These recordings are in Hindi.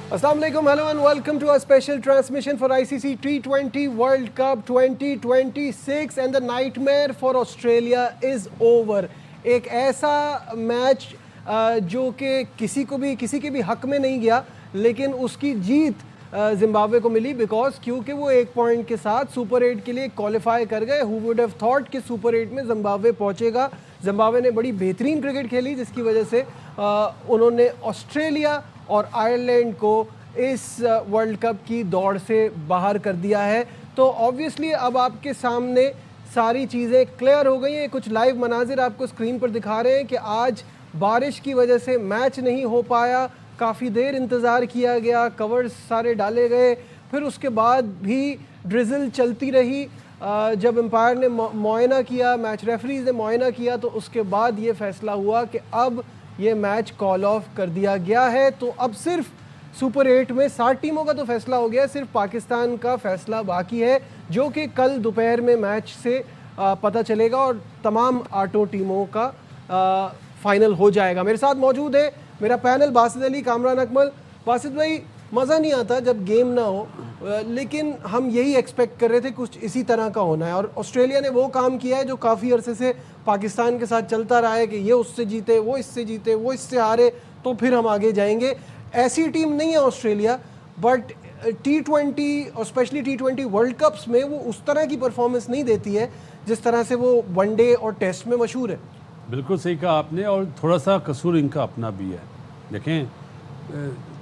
Assalamu alaikum, hello and welcome to a special transmission for ICC T20 World Cup 2026 and the nightmare for Australia is over. एक ऐसा मैच जो कि किसी के भी हक में नहीं गया, लेकिन उसकी जीत जिम्बाब्वे को मिली क्योंकि वो 1 पॉइंट के साथ सुपर 8 के लिए क्वालिफाई कर गए। हु वुड हैव थॉट कि सुपर 8 में जिम्बाब्वे पहुंचेगा। जिम्बाब्वे ने बड़ी बेहतरीन क्रिकेट खेली जिसकी वजह से उन्होंने ऑस्ट्रेलिया और आयरलैंड को इस वर्ल्ड कप की दौड़ से बाहर कर दिया है। तो ऑब्वियसली अब आपके सामने सारी चीज़ें क्लियर हो गई हैं। कुछ लाइव मनाजिर आपको स्क्रीन पर दिखा रहे हैं कि आज बारिश की वजह से मैच नहीं हो पाया, काफ़ी देर इंतज़ार किया गया, कवर्स सारे डाले गए, फिर उसके बाद भी ड्रिज़ल चलती रही। जब एम्पायर ने मुआयना किया, मैच रेफरीज ने मुआयना किया, तो उसके बाद ये फ़ैसला हुआ कि अब ये मैच कॉल ऑफ कर दिया गया है। तो अब सिर्फ सुपर 8 में 7 टीमों का तो फैसला हो गया, सिर्फ पाकिस्तान का फैसला बाकी है जो कि कल दोपहर में मैच से पता चलेगा और तमाम 8 टीमों का फाइनल हो जाएगा। मेरे साथ मौजूद है मेरा पैनल, बासित अली, कामरान अकमल। बासित भाई, मज़ा नहीं आता जब गेम ना हो, लेकिन हम यही एक्सपेक्ट कर रहे थे कुछ इसी तरह का होना है और ऑस्ट्रेलिया ने वो काम किया है जो काफ़ी अरसे से पाकिस्तान के साथ चलता रहा है कि ये उससे जीते, वो इससे जीते, वो इससे हारे तो फिर हम आगे जाएंगे। ऐसी टीम नहीं है ऑस्ट्रेलिया, बट T20 और स्पेशली T20 वर्ल्ड कप्स में वो उस तरह की परफॉर्मेंस नहीं देती है जिस तरह से वो वनडे और टेस्ट में मशहूर है। बिल्कुल सही कहा आपने, और थोड़ा सा कसूर इनका अपना भी है। देखें,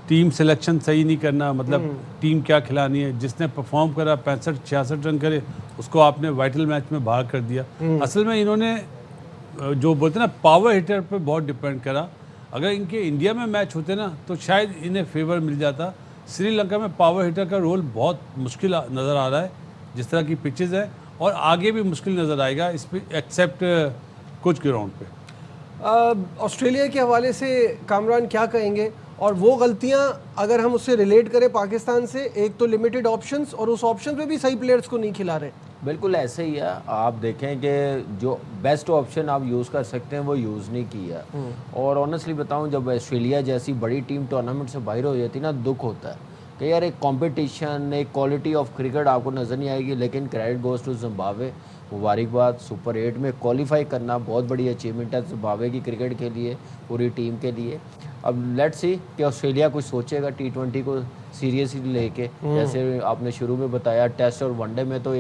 टीम सिलेक्शन सही नहीं करना, मतलब टीम क्या खिलानी है। जिसने परफॉर्म करा 65-66 रन करे, उसको आपने वाइटल मैच में बाहर कर दिया। असल में इन्होंने जो बोलते ना पावर हिटर पे बहुत डिपेंड करा। अगर इनके इंडिया में मैच होते ना तो शायद इन्हें फेवर मिल जाता। श्रीलंका में पावर हिटर का रोल बहुत मुश्किल नज़र आ रहा है जिस तरह की पिचेस है, और आगे भी मुश्किल नज़र आएगा इस पर, एक्सेप्ट कुछ ग्राउंड पे। ऑस्ट्रेलिया के हवाले से कामरान क्या कहेंगे, और वो गलतियां अगर हम उससे रिलेट करें पाकिस्तान से, एक तो लिमिटेड ऑप्शंस और उस ऑप्शन पे भी सही प्लेयर्स को नहीं खिला रहे। बिल्कुल ऐसे ही है। आप देखें कि जो बेस्ट ऑप्शन आप यूज़ कर सकते हैं वो यूज़ नहीं किया। और ऑनेस्टली बताऊं, जब ऑस्ट्रेलिया जैसी बड़ी टीम टूर्नामेंट से बाहर हो जाती ना, दुख होता है कि यार एक कंपटीशन, एक क्वालिटी ऑफ क्रिकेट आपको नज़र नहीं आएगी। लेकिन क्रेडिट गोज़ टू जिम्बाब्वे, मुबारकबाद। सुपर 8 में क्वालिफाई करना बहुत बड़ी अचीवमेंट है जिम्बाब्वे की क्रिकेट के लिए, पूरी टीम के लिए। अब लेट्स सी कि ऑस्ट्रेलिया कुछ सोचेगा T20 को सीरियसली लेके। जैसे आपने शुरू में बताया, टेस्ट और वनडे में तो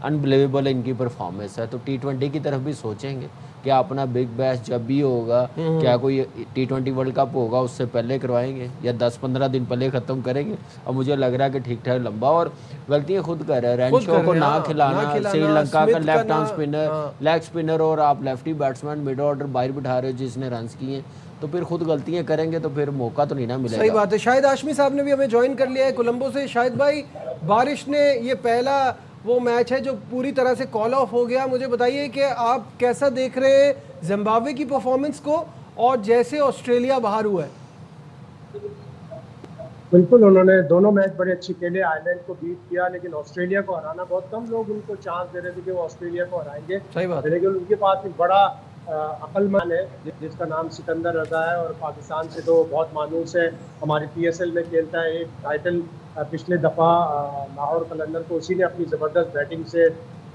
अनबिलीवेबल इनकी परफॉर्मेंस है, तो T20 की तरफ भी सोचेंगे कि अपना बिग बैश जब भी होगा, क्या कोई T20 वर्ल्ड कप होगा उससे पहले करवाएंगे या 10-15 दिन पहले ख़त्म करेंगे। और मुझे लग रहा है कि ठीक ठाक लंबा, और गलतियाँ खुद कर रहे हैं। रेंशो को ना खिलाना, श्रीलंका का left arm spinner, leg spinner, और आप लेफ्टी बैट्समैन मिड ऑर्डर बाहर बिठा रहे हो जिसने रन किए, तो फिर खुद गलतियां करेंगे तो फिर मौका तो नहीं ना मिलेगा। सही बात है। शाहिद हाशमी साहब ने भी हमें ज्वाइन कर लिया है कोलंबो से। शाहिद भाई, बारिश ने ये पहला वो मैच है जो पूरी तरह से कॉल ऑफ हो गया। मुझे बताइए कि आप कैसा देख रहे हैं जिम्बाब्वे की परफॉर्मेंस को, और जैसे ऑस्ट्रेलिया बाहर हुआ है। बिल्कुल, उन्होंने दोनों मैच बड़े अच्छे खेले, आयरलैंड को बीट किया, लेकिन ऑस्ट्रेलिया को हराना बहुत कम लोग उनको चांस दे रहे थे कि वो ऑस्ट्रेलिया को हराएंगे। सही बात है। लेकिन उनके पास एक बड़ा अक्लमंद है जिसका नाम सिकंदर रजा है, और पाकिस्तान से तो बहुत मानूस है, हमारी PSL में खेलता है। एक टाइटल पिछले दफ़ा लाहौर कलंदर को उसी ने अपनी ज़बरदस्त बैटिंग से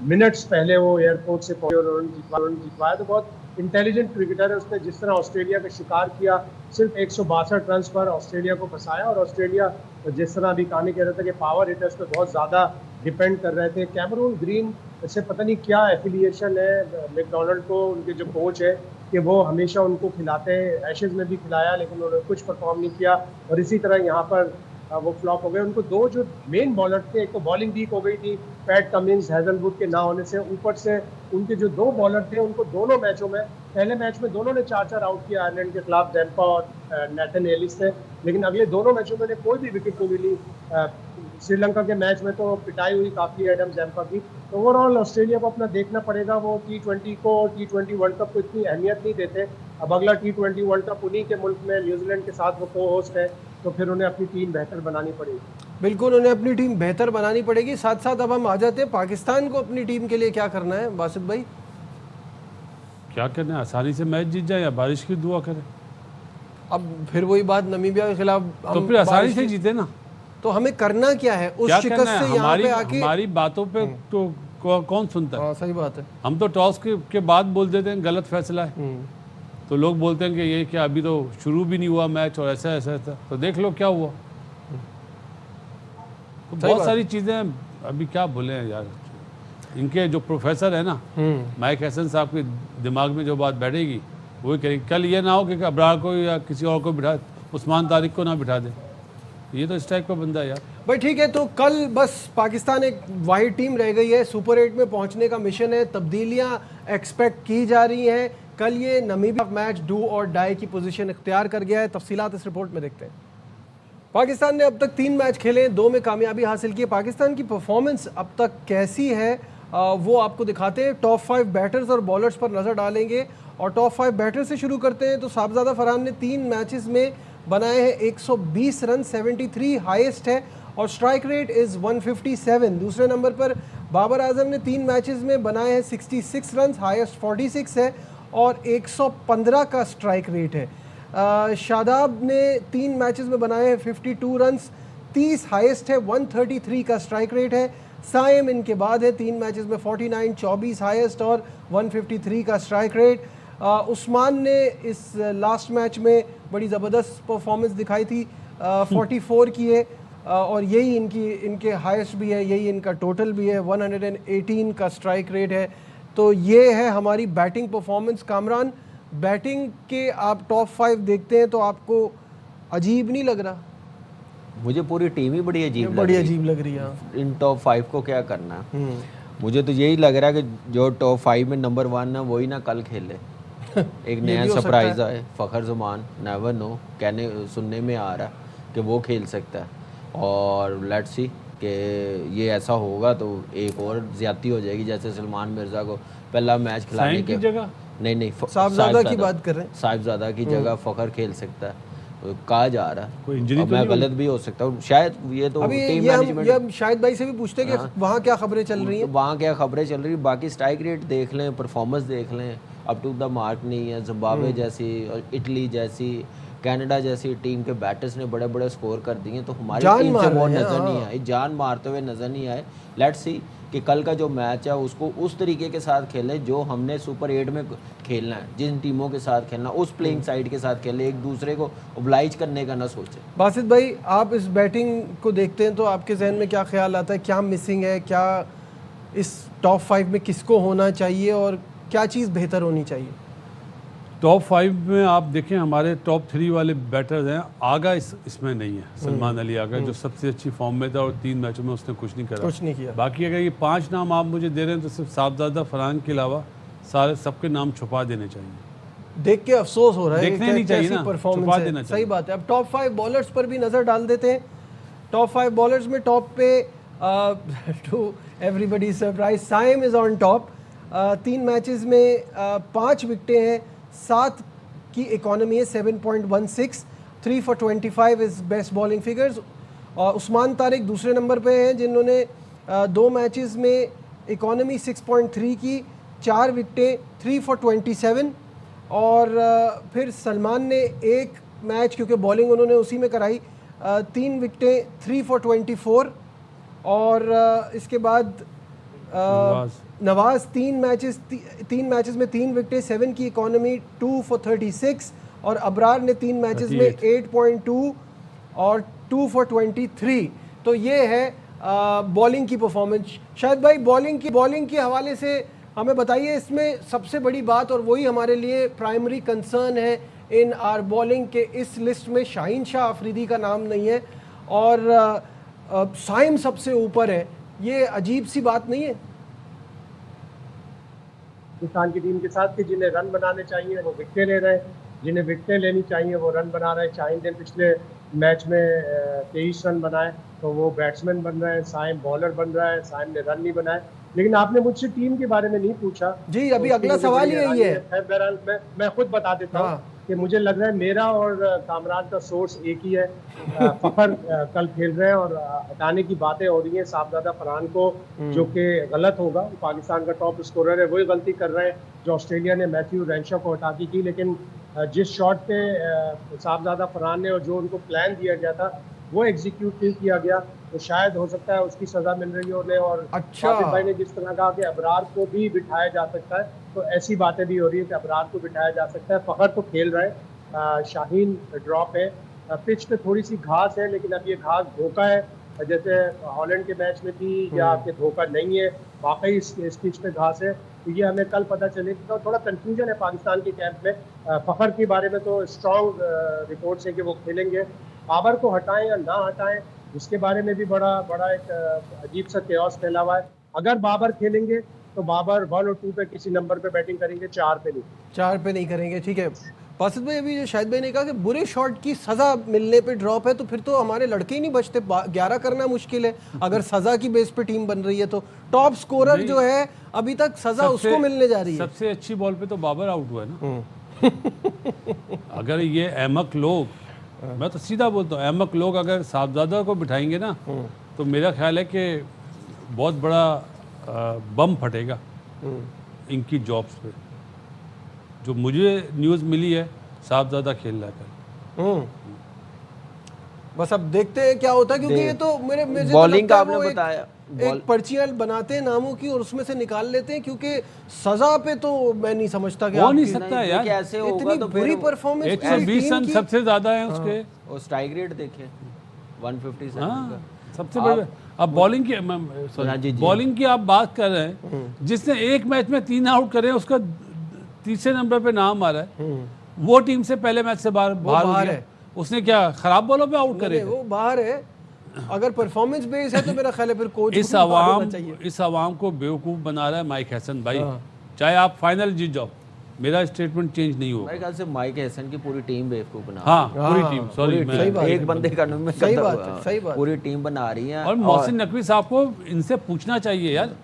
मिनट्स पहले वो एयरपोर्ट से पहुंचे और उन्होंने जितवाया। तो बहुत इंटेलिजेंट क्रिकेटर है। उसने जिस तरह ऑस्ट्रेलिया का शिकार किया, सिर्फ 162 रन पर ऑस्ट्रेलिया को फंसाया। और ऑस्ट्रेलिया जिस तरह अभी कहानी कह रहे थे कि पावर हिटर्स पे बहुत ज़्यादा डिपेंड कर रहे थे। कैमरून ग्रीन से पता नहीं क्या एफिलिएशन है मैकडोनल्ड को, उनके जो कोच है, कि वो हमेशा उनको खिलाते हैं। एशेज़ में भी खिलाया लेकिन उन्होंने कुछ परफॉर्म नहीं किया, और इसी तरह यहाँ पर वो फ्लॉप हो गए। उनको दो जो मेन बॉलर थे, एक तो बॉलिंग वीक हो गई थी पैट कमिंस, हैजलवुड के ना होने से, ऊपर से उनके जो 2 बॉलर थे उनको दोनों मैचों में, पहले मैच में दोनों ने 4-4 आउट किया आयरलैंड के खिलाफ, जैम्पा और नेथन एलिस थे, लेकिन अगले दोनों मैचों में कोई भी विकेट नहीं मिली। श्रीलंका के मैच में तो पिटाई हुई काफ़ी एडम जैम्पा की। तो ओवरऑल ऑस्ट्रेलिया को अपना देखना पड़ेगा। वो T20 को और T20 वर्ल्ड कप को इतनी अहमियत नहीं देते। अब अगला T20 वर्ल्ड कप उन्हीं के मुल्क में, न्यूजीलैंड के साथ वो को होस्ट है, तो फिर उन्हें अपनी टीम बेहतर बनानी पड़ेगी। बिल्कुल, उन्हें अपनी टीम बेहतर बनानी पड़ेगी। साथ साथ अब हम आ जाते हैं पाकिस्तान को अपनी टीम के लिए क्या करना है। बासित भाई, क्या करना है? आसानी से मैच जीत जाए या बारिश की दुआ करें? अब फिर वही बात, नमीबिया के खिलाफ तो हम फिर आसानी बारिश से की- जीते ना। तो हमें करना क्या है उस क्या शिकस्त करना से है? यहाँ पे आके? हमारी बातों पे तो कौन सुनता है? हाँ सही बात है। हम तो टॉस के बाद बोल देते हैं गलत फैसला है, तो लोग बोलते हैं कि ये क्या अभी तो शुरू भी नहीं हुआ मैच और ऐसा ऐसा था, तो देख लो क्या हुआ। तो बहुत सारी चीज़ें अभी क्या बोले हैं यार, इनके जो प्रोफेसर है ना माइक हैसन साहब के दिमाग में जो बात बैठेगी वही करेगी। कल ये ना हो कि अबरार को या किसी और को बिठा, उस्मान तारिक को ना बिठा दे। ये तो इस टाइप का बंदा है यार। भाई ठीक है, तो कल बस पाकिस्तान एक वाहिद टीम रह गई है, सुपर 8 में पहुंचने का मिशन है, तब्दीलियां एक्सपेक्ट की जा रही हैं। कल ये नमीबिया मैच डू और डाई की पोजीशन इख्तियार कर गया है। तफसीलात इस रिपोर्ट में देखते हैं। पाकिस्तान ने अब तक 3 मैच खेले, 2 में कामयाबी हासिल की है। पाकिस्तान की परफॉर्मेंस अब तक कैसी है वो आपको दिखाते हैं। टॉप 5 बैटर्स और बॉलर्स पर नज़र डालेंगे और टॉप 5 बैटर्स से शुरू करते हैं। तो साहबजादा फरहान ने 3 मैचेस में बनाए हैं 120 रन, 73 हाईएस्ट है और स्ट्राइक रेट इज़ 157। दूसरे नंबर पर बाबर आजम ने 3 मैचेस में बनाए हैं 66 रन, हाईएस्ट 46 है और 115 का स्ट्राइक रेट है। शादाब ने 3 मैचेस में बनाए हैं 52 रन्स, 30 हाईएस्ट है, 133 का स्ट्राइक रेट है। साइम इनके बाद है 3 मैचेस में 49, 24 हाईएस्ट और 153 का स्ट्राइक रेट। उस्मान ने इस लास्ट मैच में बड़ी ज़बरदस्त परफॉर्मेंस दिखाई थी, 44 की है और यही इनके हाईएस्ट भी है, यही इनका टोटल भी है, 118 का स्ट्राइक रेट है। तो ये है हमारी बैटिंग परफॉर्मेंस। कामरान, बैटिंग के आप टॉप 5 देखते हैं तो आपको अजीब नहीं लग रहा? मुझे पूरी टीम ही बड़ी अजीब बड़ी अजीब लग रही है। इन टॉप 5 को क्या करना है? मुझे तो यही लग रहा है कि जो टॉप 5 में नंबर 1 ना वही ना कल खेले। एक नया सरप्राइज आए, फ़खर ज़मान, नेवर नो, कहने सुनने में आ रहा है कि वो खेल सकता है और लेट्स सी कि ये ऐसा होगा तो एक और ज़्यादती हो जाएगी। जैसे सलमान मिर्ज़ा को पहला मैच खिलाने के जगह नहीं साहिबजादा की बात कर रहे हैं, साहिबजादा की जगह फ़खर खेल सकता है, कहा जा रहा है। कोई इंजरी तो मैं गलत भी हो सकता हूँ शायद। ये तो अभी टीम ये मैनेजमेंट शाहिद भाई से भी पूछते हैं कि वहाँ क्या खबरें चल रही हैं। वहाँ क्या खबरें चल रही, बाकी स्ट्राइक रेट देख लें, परफॉर्मेंस देख लें, अप टू द मार्क नहीं है। जिम्बाब्वे जैसी, इटली जैसी, कनाडा जैसी टीम के बैटर्स ने बड़े बड़े स्कोर कर दिए, तो हमारी टीम से वो नज़र नहीं आए, जान मारते हुए नज़र नहीं आए। लेट्स सी कि कल का जो मैच है उसको उस तरीके के साथ खेले जो हमने सुपर 8 में खेलना है, जिन टीमों के साथ खेलना, उस प्लेइंग साइड के साथ खेले, एक दूसरे को ओब्लाइज करने का ना सोचे। बासित भाई, आप इस बैटिंग को देखते हैं तो आपके जहन में क्या ख्याल आता है? क्या मिसिंग है? क्या इस टॉप 5 में किसको होना चाहिए और क्या चीज़ बेहतर होनी चाहिए? टॉप 5 में आप देखें हमारे टॉप 3 वाले बैटर्स हैं, आगा इसमें नहीं है। सलमान अली आगा जो सबसे अच्छी फॉर्म में था और 3 मैचों में उसने कुछ नहीं किया। बाकी अगर ये 5 नाम आप मुझे दे रहे हैं तो सिर्फ साहबजादा फरहान के अलावा सारे सबके नाम छुपा देने चाहिए। देख के अफसोस हो रहा है, देखने नहीं चाहिए ना, छुपा देना चाहिए। सही बात है। अब टॉप 5 बॉलर्स पर भी नज़र डाल देते हैं। टॉप 5 बॉलर्स में टॉप पे to everybody surprise Saim is on top. 3 matches में 5 विकेटें हैं, 7 की इकोनॉमी है 7.16, 3 for 25 is best bowling figures. और उस्मान तारिक दूसरे नंबर पे हैं जिन्होंने 2 मैचेस में इकोनॉमी 6.3 की, 4 विकेटें, 3 for 27। और फिर सलमान ने एक मैच, क्योंकि बॉलिंग उन्होंने उसी में कराई, 3 विकेटें, 3 for 24। और इसके बाद नवाज 3 मैचेस में 3 विकेटें, 7 की इकोनॉमी, 2 for 36। और अबरार ने 3 मैचेस में 8.2 और 2 for 23। तो ये है बॉलिंग की परफॉर्मेंस। शायद भाई बॉलिंग के हवाले से हमें बताइए, इसमें सबसे बड़ी बात और वही हमारे लिए प्राइमरी कंसर्न है इन आर बॉलिंग के इस लिस्ट में शाहीन शाह अफरीदी का नाम नहीं है और साइम सबसे ऊपर है। ये अजीब सी बात नहीं है पाकिस्तान की टीम के साथ कि जिन्हें रन बनाने चाहिए वो विकेटें ले रहे हैं, जिन्हें विकेटें लेनी चाहिए वो रन बना रहे हैं। शाहीन ने पिछले मैच में 23 रन बनाए, तो वो बैट्समैन बन रहे हैं, साइम बॉलर बन रहा है, साइम ने रन नहीं बनाए। लेकिन आपने मुझसे टीम के बारे में नहीं पूछा जी, अभी अगला सवाल ही यही है। बहरहाल मैं खुद बता देता हूँ कि मुझे लग रहा है मेरा और कामरान का सोर्स एक ही है। फखर कल खेल रहे हैं और हटाने की बातें हो रही हैं साहबजादा फरहान को, जो कि गलत होगा। पाकिस्तान का टॉप स्कोरर है, वही गलती कर रहे हैं जो ऑस्ट्रेलिया ने मैथ्यू रेंशॉ को हटा की थी। लेकिन जिस शॉट पे साहबजादा फरहान ने और जो उनको प्लान दिया गया था वो एग्जीक्यूट नहीं किया गया, तो शायद हो सकता है उसकी सज़ा मिल रही है उन्हें। और अच्छा। वाकिफ भाई ने जिस तरह कहा कि अबरार को भी बिठाया जा सकता है, तो ऐसी बातें भी हो रही है कि अबरार को बिठाया जा सकता है। फ़खर तो खेल रहे हैं, शाहीन ड्रॉप है। पिच पे थोड़ी सी घास है, लेकिन अब ये घास धोखा है, जैसे हॉलैंड के मैच में थी, या कि धोखा नहीं है, वाकई इस पिच पे घास है। तो ये हमें कल पता चलेगा। तो थोड़ा कंफ्यूजन है पाकिस्तान के कैंप में। फ़खर के बारे में तो स्ट्रॉन्ग रिपोर्ट्स है कि वो खेलेंगे। बाबर को हटाएं या ना हटाएं, उसके बारे में भी बड़ा एक अजीब सा केओस फैला हुआ है। अगर बाबर खेलेंगे तो बाबर 1 और 2 पे किसी नंबर पे बैटिंग करेंगे, 4 पे नहीं। 4 पे नहीं करेंगे, ठीक है। बासित भाई, अभी जो शाहिद भाई ने कहा कि बुरे शॉट की सजा मिलने पे ड्रॉप है, तो फिर तो हमारे लड़के ही नहीं बचते। 11 करना मुश्किल है अगर सजा की बेस पे टीम बन रही है। तो टॉप स्कोरर जो है अभी तक सजा उसको मिलने जा रही है। सबसे अच्छी बॉल पे तो बाबर आउट हुआ है ना। अगर ये अहमक लोग, मैं तो सीधा बोलता हूँ, अहमक लोग अगर साहबजादा को बिठाएंगे ना, तो मेरा ख्याल है कि बहुत बड़ा बम फटेगा इनकी जॉब्स पे। जो मुझे न्यूज़ मिली है, साहबजादा खेल रहा है। बस अब देखते हैं क्या होता है, क्योंकि ये तो मुझे बॉलिंग तो का लगता है आपने वो बताया, एक पर्चियां बनाते हैं नामों की और उसमें से निकाल लेते हैं, क्योंकि सजा पे तो मैं नहीं समझता कि हो नहीं आपकी सकता यार, कैसे होगा? इतनी तो बुरी परफॉर्मेंस 120 रन सबसे ज्यादा है उसके। और स्ट्राइक रेट देखिए 157 का। सबसे बड़े। अब बॉलिंग की बॉलिंग की आप बात कर रहे हैं, जिसने एक मैच में 3 आउट करे, उसका तीसरे नंबर पे नाम आ रहा है। वो टीम से पहले मैच से बाहर है। उसने क्या खराब बॉलों पे आउट करे? वो बाहर है। अगर परफॉर्मेंस बेस है तो मेरा ख्याल है फिर कोच इस आवाम को बेवकूफ बना रहा है माइक हसन भाई। चाहे आप फाइनल जीत जाओ, मेरा स्टेटमेंट चेंज नहीं होगा। मेरे ख्याल से माइक हसन की पूरी टीम बेवकूफ बना हाँ, पूरी टीम, सॉरी एक बंदे का नाम सही बात पूरी टीम बना रही है। और मोहसिन नकवी साहब को इनसे पूछना चाहिए यार,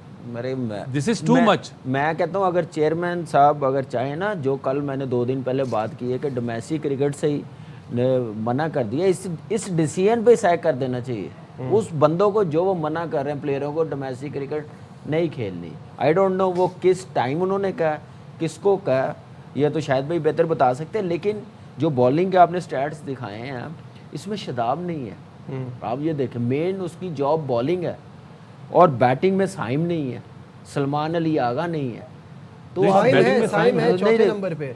दिस इज टू मच। मैं कहता हूँ अगर चेयरमैन साहब अगर चाहे ना, जो कल मैंने 2 दिन पहले बात की है कि डोमेस्टिक क्रिकेट से ही मना कर दिया, इस डिसीजन पे सैक कर देना चाहिए उस बंदों को जो वो मना कर रहे हैं प्लेयरों को डोमेस्टिक क्रिकेट नहीं खेलनी। आई डोंट नो वो किस टाइम उन्होंने कहा, किसको कहा, ये तो शायद भाई बेहतर बता सकते हैं। लेकिन जो बॉलिंग के आपने स्टैट्स दिखाए हैं, इसमें शदाब नहीं है। आप ये देखें, मेन उसकी जॉब बॉलिंग है और बैटिंग में साइम नहीं है, सलमान अली आगा नहीं है। तो साइम है चौथे नंबर पे,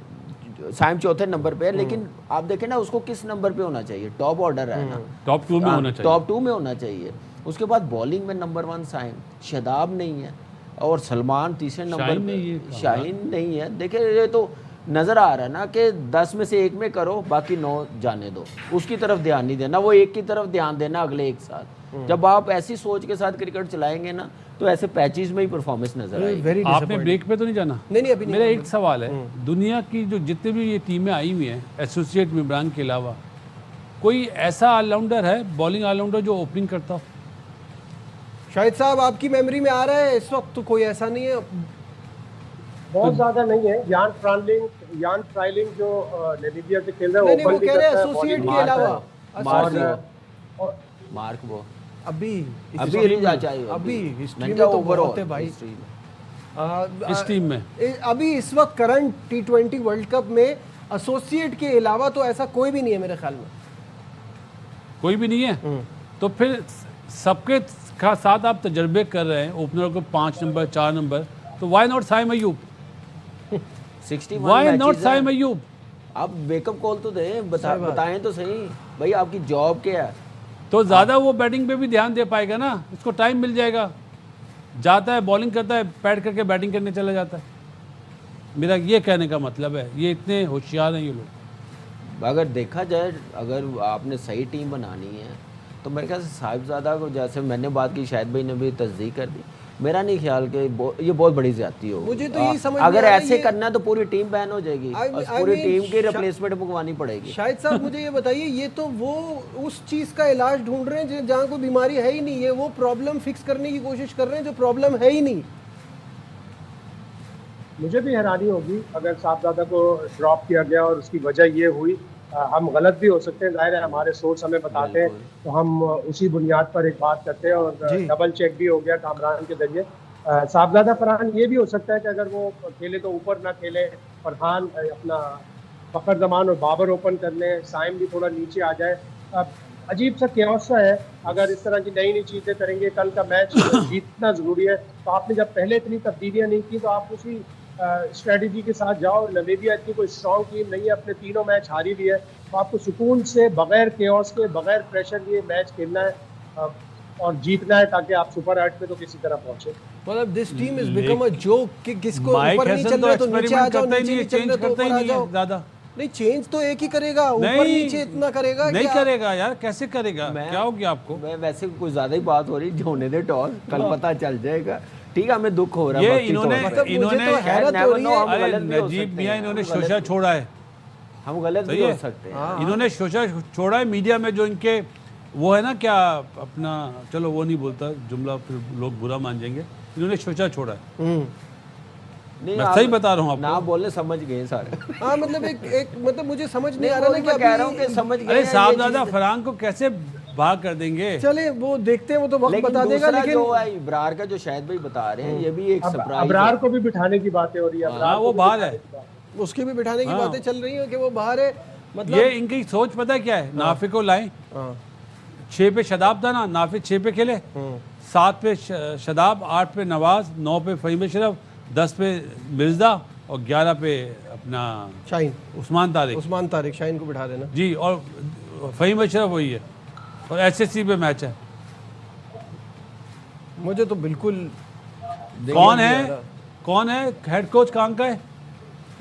साइम चौथे नंबर पे है। लेकिन आप देखें ना, उसको किस नंबर पे होना चाहिए? टॉप ऑर्डर है ना, टॉप 2 में होना चाहिए। टॉप 2 में होना चाहिए। उसके बाद बॉलिंग में नंबर 1 साइम, शदाब नहीं है, और सलमान तीसरे नंबर पे, शाहीन नहीं है। देखिए ये तो नज़र आ रहा है ना कि 10 में से 1 में करो, बाकी 9 जाने दो, उसकी तरफ ध्यान नहीं देना, वो एक की तरफ ध्यान देना अगले एक साथ। जब आप ऐसी सोच के साथ क्रिकेट चलाएंगे ना, तो ऐसे पैचेस में ही परफॉर्मेंस नजर आएगी। आपने ब्रेक पे तो नहीं जाना? नहीं अभी नहीं। मेरा एक सवाल है, दुनिया की जो जितने भी ये टीमें आई हुई हैं एसोसिएट मेंबरान के अलावा, कोई ऐसा ऑलराउंडर है, बॉलिंग ऑलराउंडर जो ओपनिंग करता हो? शाहिद साहब आपकी मेमोरी में आ रहा है इस वक्त? तो कोई ऐसा नहीं है, बहुत ज्यादा नहीं है। यान फ्राइलिंग जो नामीबिया से खेल रहा है, वो कह रहे हैं एसोसिएट के अलावा मार्क वो अभी हिस्ट्री में तो बहुत है भाई। इस टीम में अभी इस वक्त करंट T20 वर्ल्ड कप में एसोसिएट के अलावा तो ऐसा कोई भी नहीं है मेरे ख्याल में। कोई भी नहीं है? तो फिर सबके साथ आप तजर्बे कर रहे हैं, ओपनर को 5 नंबर 4 नंबर, तो why not Saim Ayub? 61 why not Saim Ayub? आप वेकअप कॉल तो दें, बताएं तो सही भाई आपकी जॉब क्या है। तो ज़्यादा वो बैटिंग पे भी ध्यान दे पाएगा ना, उसको टाइम मिल जाएगा। जाता है बॉलिंग करता है, पैड करके बैटिंग करने चला जाता है। मेरा ये कहने का मतलब है, ये इतने होशियार हैं ये लोग। अगर देखा जाए, अगर आपने सही टीम बनानी है तो मेरे ख्याल से साहिबजादा को, जैसे मैंने बात की, शाहिद भाई ने भी तस्दीक कर दी, मेरा नहीं ख्याल कि ये बहुत बड़ी ज्यादती होगी। मुझे तो यही समझ अगर ऐसे करना है तो पूरी टीम बैन हो जाएगी और पूरी टीम की रिप्लेसमेंट मंगवानी पड़ेगी। शाहिद साहब मुझे ये बताइए, ये तो वो उस चीज़ का इलाज ढूंढ रहे हैं जहाँ कोई बीमारी है ही नहीं, ये वो प्रॉब्लम फिक्स करने की कोशिश कर रहे हैं जो प्रॉब्लम है ही नहीं। मुझे भी हैरानी होगी अगर साहबजादा को ड्रॉप किया गया और उसकी वजह ये हुई। हम गलत भी हो सकते हैं, जाहिर है, हमारे सोर्स हमें बताते हैं तो हम उसी बुनियाद पर एक बात करते हैं, और डबल चेक भी हो गया कामरान के जरिए। साहबजादा फरहान ये भी हो सकता है कि अगर वो खेले तो ऊपर ना खेले, फरहान अपना फखर जमान और बाबर ओपन कर लें, साइम भी थोड़ा नीचे आ जाए। अजीब सा क्योस सा है। अगर इस तरह की नई नई चीज़ें करेंगे, कल का मैच जीतना ज़रूरी है। तो आपने जब पहले इतनी तब्दीलियाँ नहीं की तो आप उसी स्ट्रेटजी के साथ जाओ। नमीबिया इतनी कोई स्ट्रॉन्ग टीम नहीं है, अपने तीनों मैच हारी भी है, तो आपको सुकून से बगैर केओस के, बगैर प्रेशर ये मैच खेलना है और जीतना है, ताकि आप सुपर 8 पे तो किसी तरह पहुंचे। मतलब this team is become a joke कि किसको माइक ऊपर नहीं हैसन चल तो रहा तो नीचे आ एक्सपेरिमेंट जाओ, करता ही नीचे नहीं नहीं है, चल चेंज रहा तो करता ही ऊपर आ नहीं है जाओ। ज्यादा। नहीं, चेंज तो एक ही करेगा, ऊपर नहीं, नीचे इतना करेगा नहीं कि करेगा यार, कैसे करेगा? क्या हो गया आपको? मैं वैसे कुछ ज्यादा ही बात हो रही, जो होने दे टॉस, कल पता चल जाएगा। ठीक है, हमें दुख हो रहा है ये वक्ती इन्होंने तौर पे। मतलब मुझे इन्होंने तो हैरत हो रही है। हम अरे गलत भी हो नजीब सकते मियां हैं, इन्होंने हम गलत शोशा भी- छोड़ा है, हम गलत सही भी हो है? सकते हैं। हाँ। इन्होंने शोशा छोड़ा है मीडिया में, जो इनके वो है ना क्या अपना, चलो वो नहीं बोलता जुमला, फिर लोग बुरा मान जाएंगे। इन्होंने शोशा छोड़ा है, नहीं, मैं आप सही बता रहा हूँ ना आपको। बोलने समझ गए सारे। हाँ, मतलब एक मतलब मुझे समझ नहीं नहीं, आ रहा ना वो कि मैं कह रहा हूँ अभी कि समझ गए अरे हैं ये साहबजादा चीज़। फरहान को कैसे भाग कर देंगे? चले वो देखते हैं, वो तो वक्त लेकिन बता देगा। दूसरा लेकिन जो है इब्रार का, जो शायद भाई बता रहे हैं, ये भी एक सरप्राइज अबरार को भी बिठाने की बातें हो रही है। अबरार हाँ, को वो भी बाहर बिठाने है। की बात है। उसकी भी बिठाने की हाँ। बातें चल रही हैं कि वो बाहर है। मतलब ये इनकी सोच पता है क्या है? नाफे को लाएं, हाँ 6 पे शदाब था ना, नाफे 6 पे खेले, 7 पे शदाब, 8 पे नवाज, 9 पे फ़हीम अशरफ, 10 पे मिर्जा और 11 पे अपना शाहीन, उस्मान तारिक उस्मान तारिक, शाहीन को बिठा देना। जी, और फ़हीम अशरफ वही है, और एसएससी पे मैच है। मुझे तो बिल्कुल कौन है हेड कोच? कहाँ का है?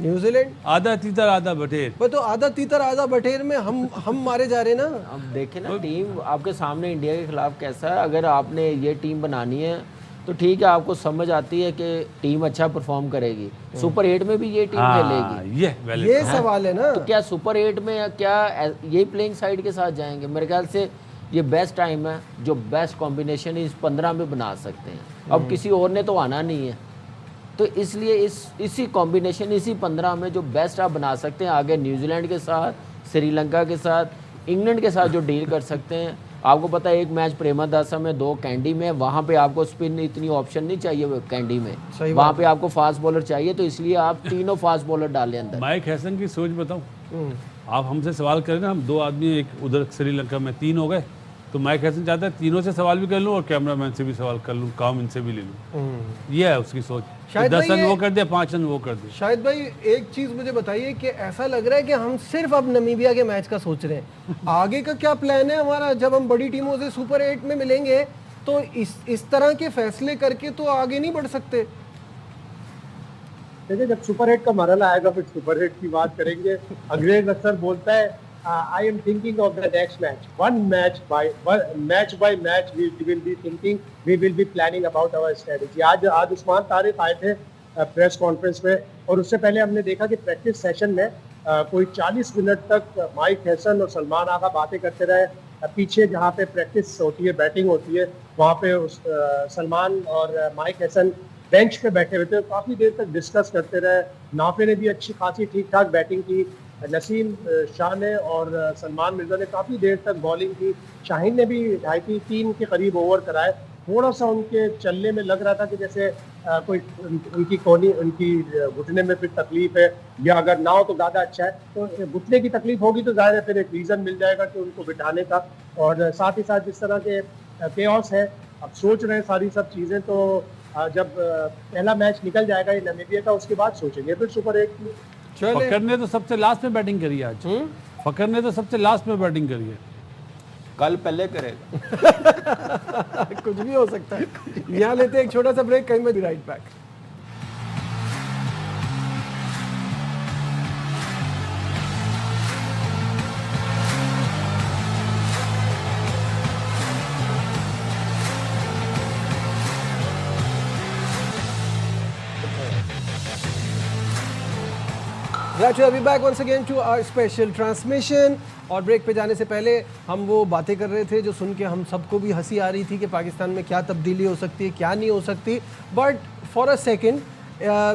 न्यूजीलैंड। आधा तीतर आधा बटेर। पर तो आधा तीतर आधा बटेर में हम मारे जा रहे हैं ना। अब देखें ना, टीम आपके सामने इंडिया के खिलाफ कैसा है। अगर आपने ये टीम बनानी है तो ठीक है, आपको समझ आती है कि टीम अच्छा परफॉर्म करेगी। सुपर 8 में भी ये टीम खेलेगी, ये सवाल है ना। तो क्या सुपर 8 में क्या यही प्लेइंग साइड के साथ जाएंगे? मेरे ख्याल से ये बेस्ट टाइम है, जो बेस्ट कॉम्बिनेशन इस 15 में बना सकते हैं। अब किसी और ने तो आना नहीं है, तो इसलिए इसी कॉम्बिनेशन, इसी 15 में जो बेस्ट आप बना सकते हैं, आगे न्यूजीलैंड के साथ, श्रीलंका के साथ, इंग्लैंड के साथ जो डील कर सकते हैं। आपको पता है एक मैच प्रेमदासा में, 2 कैंडी में, वहाँ पे आपको स्पिन इतनी ऑप्शन नहीं चाहिए वो कैंडी में, वहाँ पे आपको फास्ट बॉलर चाहिए, तो इसलिए आप तीनों फास्ट बॉलर डालें अंदर। माइक हैसन की सोच बताऊं, आप हमसे सवाल करें ना, हम 2 आदमी, एक उधर श्रीलंका में 3 हो गए, तो माइक हैसन चाहता है तीनों से सवाल भी कर लूं और कैमरामैन से भी सवाल कर लूं, काम इनसे भी ले लूं। ये है उसकी सोच। शायद 10 भाई रन ये- वो कर दे, 5 रन वो कर दे। शायद भाई एक चीज मुझे बताइए कि ऐसा लग रहा है कि हम सिर्फ अब नमीबिया के मैच का सोच रहे हैं। आगे का क्या प्लान है हमारा? जब हम बड़ी टीमों से सुपर 8 में मिलेंगे तो इस तरह के फैसले करके तो आगे नहीं बढ़ सकते। देखिए, जब सुपर 8 का मरहला आएगा फिर सुपर 8 की बात करेंगे। अंग्रेज अक्सर बोलता है, I am thinking of the next match, match by match we will be thinking, we will be planning about our strategy. आज उस्मान तारिक आए थे प्रेस कॉन्फ्रेंस में, और उससे पहले हमने देखा कि प्रैक्टिस सेशन में कोई 40 मिनट तक माइक हैसन और सलमान आगा बातें करते रहे। पीछे जहाँ पे प्रैक्टिस होती है, बैटिंग होती है, वहाँ पे सलमान और माइक हैसन बेंच पे बैठे हुए थे, काफ़ी देर तक डिस्कस करते रहे। नाफे ने भी अच्छी खासी ठीक ठाक बैटिंग की, नसीम शाह ने और सलमान मिर्जा ने काफ़ी देर तक बॉलिंग की, शाहीन ने भी 2.5-3 के करीब ओवर कराए। थोड़ा सा उनके चलने में लग रहा था कि जैसे कोई उनकी घुटने में फिर तकलीफ है, या अगर ना हो तो ज़्यादा अच्छा है। तो घुटने की तकलीफ होगी तो ज़्यादा फिर एक रीज़न मिल जाएगा कि उनको बिठाने का। और साथ ही साथ जिस तरह के केओस है, अब सोच रहे हैं सारी सब चीज़ें, तो जब पहला मैच निकल जाएगा ये नमीबिया का, उसके बाद सोचेंगे फिर सुपर 8 की। फकर ने तो सबसे लास्ट में बैटिंग करी है आज। फकर ने तो सबसे लास्ट में बैटिंग करी है। कल पहले करेगा। कुछ भी हो सकता है। यहाँ लेते हैं एक छोटा सा ब्रेक, कहीं में भी right back. Glad to have you back once again to our special transmission। और ब्रेक पे जाने से पहले हम वो बातें कर रहे थे जो सुन के हम सबको भी हंसी आ रही थी कि पाकिस्तान में क्या तब्दीली हो सकती है, क्या नहीं हो सकती। But for a second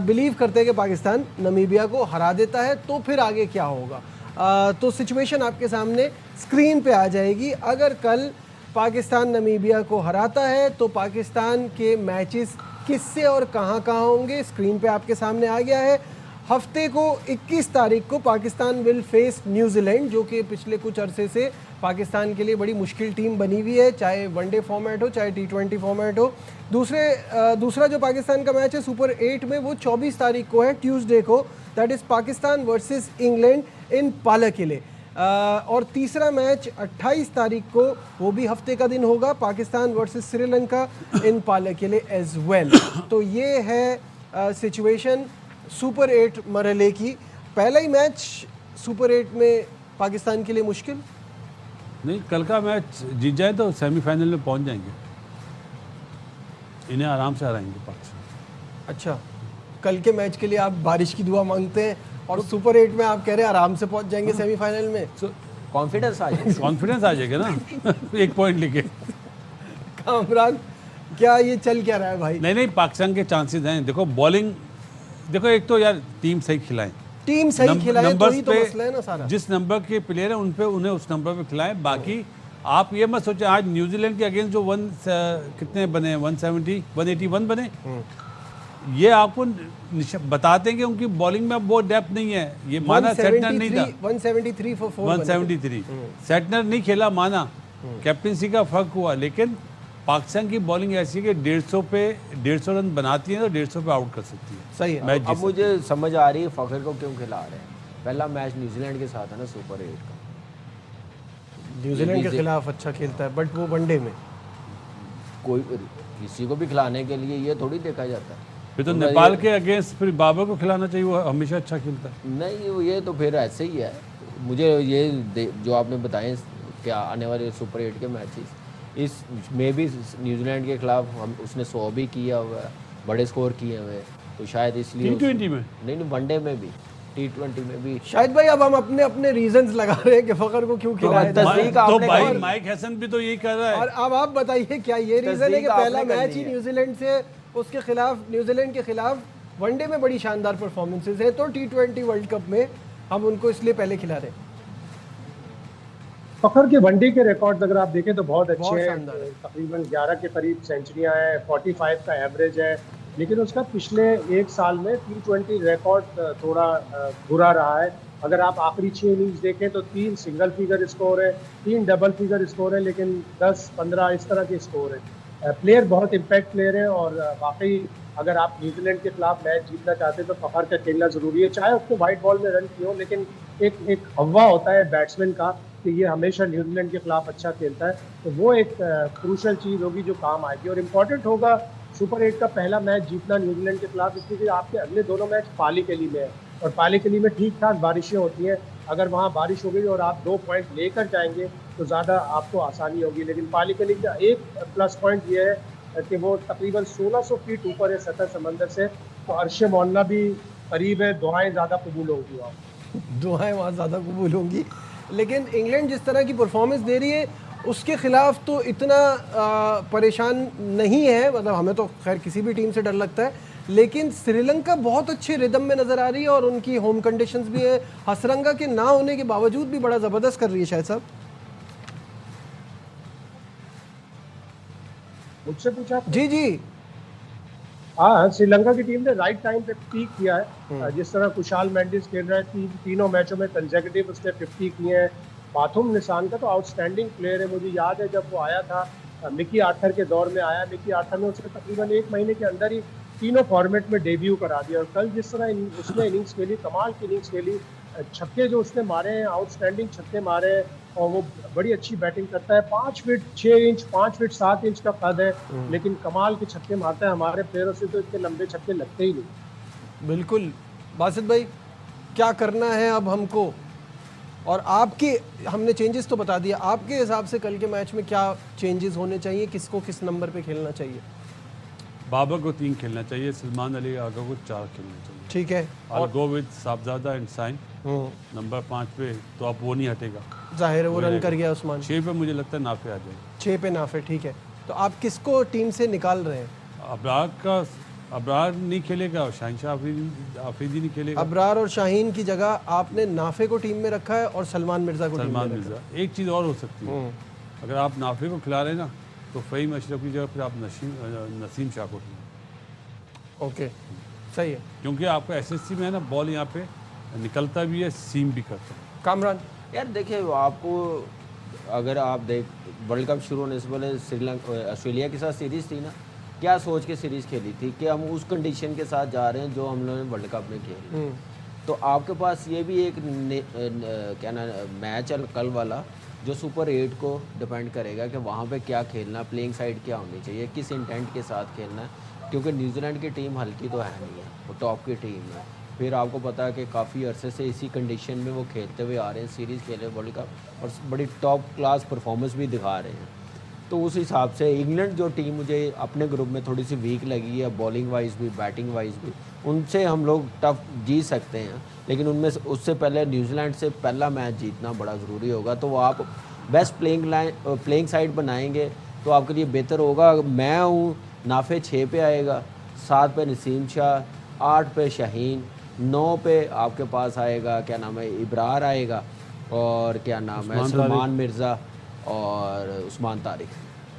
believe करते हैं कि पाकिस्तान नमीबिया को हरा देता है तो फिर आगे क्या होगा। तो सिचुएशन आपके सामने स्क्रीन पे आ जाएगी। अगर कल पाकिस्तान नमीबिया को हराता है तो पाकिस्तान के मैचेस किससे और कहाँ कहाँ होंगे, स्क्रीन पे आपके सामने आ गया है। हफ्ते को 21 तारीख को पाकिस्तान विल फेस न्यूजीलैंड, जो कि पिछले कुछ अरसे से पाकिस्तान के लिए बड़ी मुश्किल टीम बनी हुई है, चाहे वनडे फॉर्मेट हो चाहे T20 फॉर्मेट हो। दूसरा जो पाकिस्तान का मैच है सुपर 8 में, वो 24 तारीख को है, ट्यूसडे को, that is Pakistan versus England in Pallekele. और तीसरा मैच 28 तारीख को, वो भी हफ्ते का दिन होगा, पाकिस्तान वर्सेस श्रीलंका इन पालाकिले एज वेल। तो ये है सिचुएशन सुपर 8 मरहले की। पहला ही मैच सुपर 8 में पाकिस्तान के लिए मुश्किल नहीं, कल का मैच जीत जाए तो सेमीफाइनल में पहुंच जाएंगे, इन्हें आराम से हराएंगे पाकिस्तान। अच्छा, कल के मैच के लिए आप बारिश की दुआ मांगते हैं और सुपर 8 में आप कह रहे हैं आराम से पहुंच जाएंगे सेमीफाइनल में। कॉन्फिडेंस आ जाएगा, कॉन्फिडेंस आ जाएगा ना। 1 पॉइंट लेके। कामरान, क्या ये चल क्या रहा है भाई? नहीं, पाकिस्तान के चांसेस हैं। देखो बॉलिंग, देखो एक तो यार टीम सही खिलाएं, टीम सही खिलाए तो ही तो मसला है ना सारा। जिस नंबर के प्लेयर है उन्हें उस नंबर पे खिलाएं। बाकी आप ये मत सोचें आज न्यूजीलैंड के अगेंस्ट जो कितने बने, 170 181 बने, ये आपको बताते हैं कि उनकी बॉलिंग में वो डेप्थ नहीं है। ये माना सेटनर नहीं था, 173 for 4 173 सेटनर नहीं खेला, माना कैप्टनसी का फर्क हुआ, लेकिन पाकिस्तान की बॉलिंग ऐसी है कि 150 रन बनाती है तो 150 पे आउट कर सकती है। सही है। अब मुझे समझ आ रही है फ़खर को क्यों खिला रहे हैं। पहला मैच न्यूजीलैंड के साथ है ना सुपर 8 का, न्यूजीलैंड के खिलाफ अच्छा खेलता है, बट वो वनडे में कोई किसी को भी खिलाने के लिए ये थोड़ी देखा जाता है। फिर तो नेपाल के अगेंस्ट फिर बाबर को खिलाना चाहिए, वो हमेशा अच्छा खेलता है। नहीं, ये तो फिर ऐसे ही है। मुझे ये जो आपने बताए क्या आने वाले सुपर 8 के मैचेस, इस में भी न्यूजीलैंड के खिलाफ हम उसने 100 भी किया हुआ है, बड़े स्कोर किए हुए, तो शायद इसलिए T20 में नहीं, वनडे में भी, T20 में भी। शायद भाई अब हम अपने अपने रीजंस लगा रहे हैं कि फखर को क्यों खिलाया जाए। तो भाई माइक हैसन भी तो यही कर रहा है। और अब आप बताइए क्या ये रीजन है कि पहला मैच ही न्यूजीलैंड से, उसके खिलाफ, न्यूजीलैंड के खिलाफ वनडे में बड़ी शानदार परफॉर्मेंसेज है, तो T20 वर्ल्ड कप में हम उनको इसलिए पहले खिला रहे हैं। फखर के वनडे के रिकॉर्ड अगर आप देखें तो बहुत अच्छे हैं, शानदार है। तकरीबन 11 के करीब सेंचुरियां हैं, 45 का एवरेज है, लेकिन उसका पिछले एक साल में T20 रिकॉर्ड थोड़ा बुरा रहा है। अगर आप आखिरी 6 इनिंग्स देखें तो 3 सिंगल फिगर स्कोर है, 3 डबल फिगर स्कोर है, लेकिन 10-15 इस तरह के स्कोर है। प्लेयर बहुत इम्पैक्ट प्लेयर है और वाकई अगर आप न्यूजीलैंड के खिलाफ मैच जीतना चाहते हैं तो फखर का खेलना ज़रूरी है, चाहे उसको वाइट बॉल में रन किए हो, लेकिन एक हवा होता है बैट्समैन का कि ये हमेशा न्यूजीलैंड के खिलाफ अच्छा खेलता है, तो वो एक क्रूशल चीज़ होगी जो काम आएगी। और इम्पॉर्टेंट होगा सुपर 8 का पहला मैच जीतना न्यूजीलैंड के खिलाफ, इसलिए आपके अगले दोनों मैच पालीकिली में है और पालीकिली में ठीक ठाक बारिशें होती हैं। अगर वहाँ बारिश हो गई और आप 2 पॉइंट लेकर जाएंगे तो ज़्यादा आपको आसानी होगी, लेकिन पालीकिली का एक प्लस पॉइंट ये है कि वो तकरीबन 1600 फीट ऊपर है सतह समंदर से, तो अर्श मौला भी करीब है, दुआएं ज़्यादा कबूल होंगी वहाँ। दुआएं वहाँ ज़्यादा कबूल होंगी, लेकिन इंग्लैंड जिस तरह की परफॉर्मेंस दे रही है उसके खिलाफ तो इतना परेशान नहीं है, मतलब हमें तो खैर किसी भी टीम से डर लगता है, लेकिन श्रीलंका बहुत अच्छे रिदम में नज़र आ रही है और उनकी होम कंडीशंस भी है, हसरंगा के ना होने के बावजूद भी बड़ा ज़बरदस्त कर रही है। शायद साहब मुझसे पूछा? जी हाँ, श्रीलंका की टीम ने राइट टाइम पे पीक किया है। जिस तरह कुशाल मेंडिस खेल रहा है, तीनों मैचों में कंसेक्यूटिव उसने 50 किए हैं। बाथुम निशान का तो आउटस्टैंडिंग प्लेयर है। मुझे याद है जब वो आया था, मिकी आर्थर के दौर में आया, मिकी आर्थर ने उसने तकरीबन 1 महीने के अंदर ही तीनों फॉर्मेट में डेब्यू करा दिया। और कल जिस तरह उसने इनिंग्स खेली, कमाल की इनिंग्स खेली, छक्के जो उसने मारे हैं, आउटस्टैंडिंग छक्के मारे हैं, और वो बड़ी अच्छी बैटिंग करता है। 5 फीट 6 इंच 5 फीट 7 इंच का कद है, लेकिन कमाल के छक्के मारता है। हमारे प्लेयरों से तो इतने लंबे छक्के लगते ही नहीं। बिल्कुल। बासित भाई, क्या करना है अब हमको, और आपके, हमने चेंजेस तो बता दिया, आपके हिसाब से कल के मैच में क्या चेंजेस होने चाहिए, किसको किस नंबर पे खेलना चाहिए? बाबर को 3 खेलना चाहिए, सलमान अली आगा को 4 खेलना चाहिए। ठीक है, और go with Sahibzada and sign number 5 पे, तो अब वो नहीं हटेगा, जाहिर है वो रन कर गया उस्मान। 6 पे मुझे लगता है नाफे आ जाएगा। 6 पे नाफे, ठीक है। तो आप किसको टीम से निकाल रहे हैं? अबरार नहीं खेलेगा और शाहिन आफरीदी नहीं खेलेगा। अबरार और शाहीन की जगह आपने नाफे को टीम में रखा है और सलमान मिर्जा को टीम में रखा है। एक चीज़ और हो सकती है, अगर आप नाफे को खिला रहे हैं ना, तो फ़हीम अशरफ की जगह फिर आप नसीम शाह को खिलाएं। ओके, सही है। क्योंकि आपको एसएससी में है ना बॉल यहाँ पे निकलता भी है, सीम भी करता है। कामरान यार देखिए, आपको अगर आप देख वर्ल्ड कप शुरू होने से पहले श्रीलंका ऑस्ट्रेलिया के साथ सीरीज़ थी ना, क्या सोच के सीरीज़ खेली थी कि हम उस कंडीशन के साथ जा रहे हैं जो हम लोगों ने वर्ल्ड कप में खेली। तो आपके पास ये भी एक क्या ना मैच है कल वाला जो सुपर 8 को डिपेंड करेगा कि वहाँ पे क्या खेलना, प्लेइंग साइड क्या होनी चाहिए, किस इंटेंट के साथ खेलना है, क्योंकि न्यूजीलैंड की टीम हल्की तो है नहीं है, वो टॉप की टीम है। फिर आपको पता है कि काफ़ी अरसे से इसी कंडीशन में वो खेलते हुए आ रहे हैं, सीरीज़ खेले वर्ल्ड कप और बड़ी टॉप क्लास परफॉर्मेंस भी दिखा रहे हैं। तो उस हिसाब से इंग्लैंड जो टीम मुझे अपने ग्रुप में थोड़ी सी वीक लगी है, बॉलिंग वाइज भी बैटिंग वाइज भी, उनसे हम लोग टफ जीत सकते हैं, लेकिन उनमें उससे पहले न्यूजीलैंड से पहला मैच जीतना बड़ा ज़रूरी होगा। तो वो आप बेस्ट प्लेइंग साइड बनाएंगे तो आपके लिए बेहतर होगा। मैं हूँ, नाफे 6 पे आएगा, 7 पे नसीम शाह, 8 पे शाहीन, 9 पे आपके पास आएगा क्या नाम है इब्रार आएगा, और क्या नाम है सलमान मिर्ज़ा और उस्मान तारिक।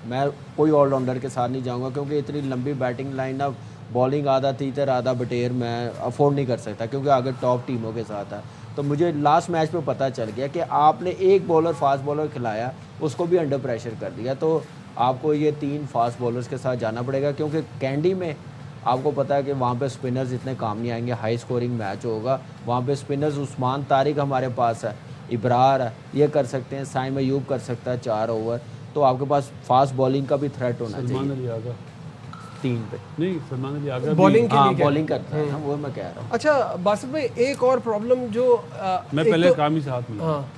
मैं कोई ऑलराउंडर के साथ नहीं जाऊंगा क्योंकि इतनी लंबी बैटिंग लाइन अब बॉलिंग आधा तीतर आधा बटेर मैं अफोर्ड नहीं कर सकता, क्योंकि अगर टॉप टीमों के साथ है। तो मुझे लास्ट मैच पे पता चल गया कि आपने एक बॉलर फास्ट बॉलर खिलाया, उसको भी अंडर प्रेशर कर दिया, तो आपको ये 3 फास्ट बॉलर्स के साथ जाना पड़ेगा, क्योंकि कैंडी में आपको पता है कि वहाँ पे स्पिनर्स इतने काम नहीं आएंगे, हाई स्कोरिंग मैच होगा। वहाँ पे स्पिनर्स उस्मान तारिक हमारे पास है, इब्रार है, ये कर सकते हैं, साइम अयूब कर सकता है 4 ओवर। तो आपके पास फास्ट बॉलिंग का भी थ्रेट होना चाहिए 3 पे। नहीं, सलमान अली आगा बॉलिंग के लिए बॉलिंग करता है ना, वो मैं कह रहा हूँ। अच्छा बासित भाई, एक और प्रॉब्लम जो मैं एक पहले तो, कामी से हाथ मिला, हाँ,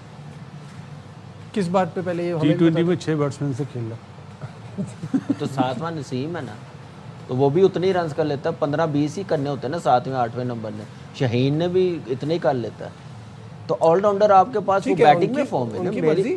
किस बात पे पहले ये हमें भी T20 में 6 बैट्समैन से खेल रहा। तो 7वां नसीम है ना, तो वो भी उतने ही रन कर लेता है, 15-20 ही करने होते हैं ना 7वें 8वें नंबर ने। शाहीन ने भी इतने ही कर लेता है। तो ऑलराउंडर आपके पास वो बैटिंग में फॉर्म है ना, उनकी मेरी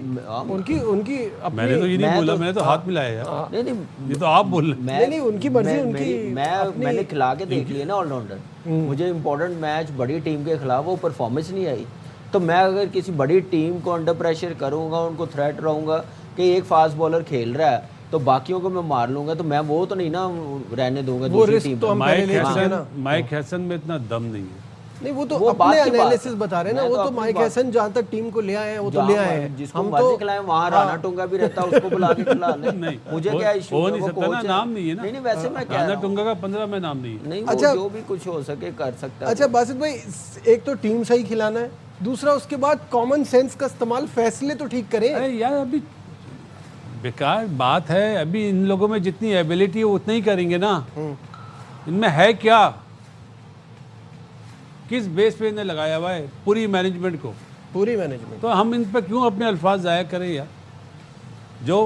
उनकी अपनी, मैंने तो ये नहीं बोला, मैंने तो हाथ मिलाया यार। नहीं नहीं, ये तो आप बोल रहे नहीं, उनकी मर्जी, उनकी मैंने खिला के देख लिया ना ऑलराउंडर। मुझे इंपॉर्टेंट मैच बड़ी टीम के खिलाफ वो परफॉर्मेंस नहीं आई, तो मैं अगर किसी बड़ी टीम को अंडर प्रेशर करूंगा, उनको थ्रेट रहूंगा कि एक फास्ट बॉलर खेल रहा है तो बाकियों को मैं मार लूंगा, तो मैं वो तो नहीं ना रहने दूंगा दूसरी टीम तो हम पहले ले चुके हैं ना। माइक हैसन में इतना दम नहीं है। नहीं, वो तो अपने एनालिसिस बता रहे हैं ना, वो तो माइक हैसन जहाँ तक टीम को ले आए हैं वो तो ले आए हैं। जिसको मर्जी खिलाएं, वहाँ राणा टूंगा भी रहता है, उसको बुला के खिला ले। नहीं, मुझे क्या इशू हो नहीं सकता ना, नाम नहीं है ना। नहीं वैसे मैं कह रहा राणा हूं, टूंगा का 15 में नाम नहीं है। नहीं अच्छा, जो भी कुछ हो सके कर सकता है। अच्छा बासित भाई, एक तो टीम सही खिलाना है, दूसरा उसके बाद कॉमन सेंस का इस्तेमाल, फैसले तो ठीक करें। अरे यार, अभी बेकार बात है, अभी इन लोगों में जितनी एबिलिटी है उतना ही करेंगे ना। इनमें है क्या, किस बेस पे इन्हें लगाया हुआ है पूरी मैनेजमेंट को, पूरी मैनेजमेंट। तो हम इन पर क्यों अपने अल्फाज ज़ाया करें यार। जो